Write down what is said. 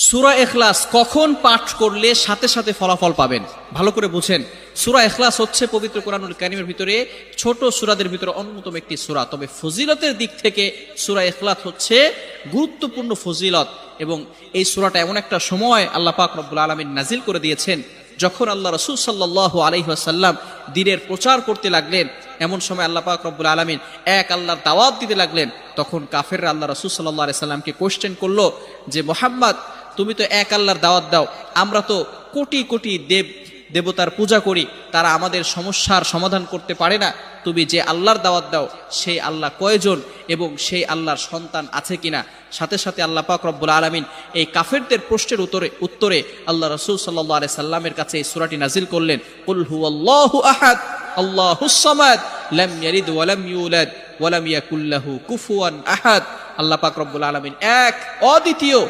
সূরা ইখলাস কখন পাঠ করলে সাথে সাথে ফলাফল পাবেন? ভালো করে বুঝেন। সূরা ইখলাস হচ্ছে পবিত্র কোরআনুল কারীমের ভিতরে ছোট সূরাদের ভিতরে অন্যতম একটি সূরা। তবে ফজিলতের দিক থেকে সূরা ইখলাস হচ্ছে গুরুত্বপূর্ণ ফজিলত, এবং এই সূরাটা এমন একটা সময় আল্লাহ পাক রব্বুল আলামিন নাজিল করে দিয়েছেন যখন আল্লাহ রাসূল সাল্লাল্লাহু আলাইহি ওয়াসাল্লাম দ্বীনের প্রচার করতে লাগলেন। এমন সময় আল্লাহ পাক রব্বুল আলামিন এক আল্লাহর দাওয়াত দিতে লাগলেন। তখন কাফেররা আল্লাহ রাসূল সাল্লাল্লাহু আলাইহি সাল্লামকে কোশ্চেন করলো যে, মুহাম্মদ, তুমি তো এক আল্লাহর দাওয়াত দাও, আমরা তো কোটি কোটি দেবতার পূজা করি, তারা আমাদের সমস্যার সমাধান করতে পারে না। তুমি যে আল্লাহর দাওয়াত দাও সেই আল্লাহ কয়জন এবং সেই আল্লাহর সন্তান আছে কিনা? সাথে সাথে আল্লাহ পাক রব্বুল আলামিন এই কাফেরদের প্রশ্নের উত্তরে আল্লাহ রাসূল সাল্লাল্লাহু আলাইহি সাল্লামের কাছে এই সূরাটি নাজিল করলেন, কুল হুয়াল্লাহু আহাদ আল্লাহুস সামাদ লাম ইয়ালিদ ওয়া লাম ইউলাদ ওয়া লাম ইয়াকুল লাহু কুফুয়ান আহাদ। আল্লাহ পাক রব্বুল আলামিন এক, অদ্বিতীয়,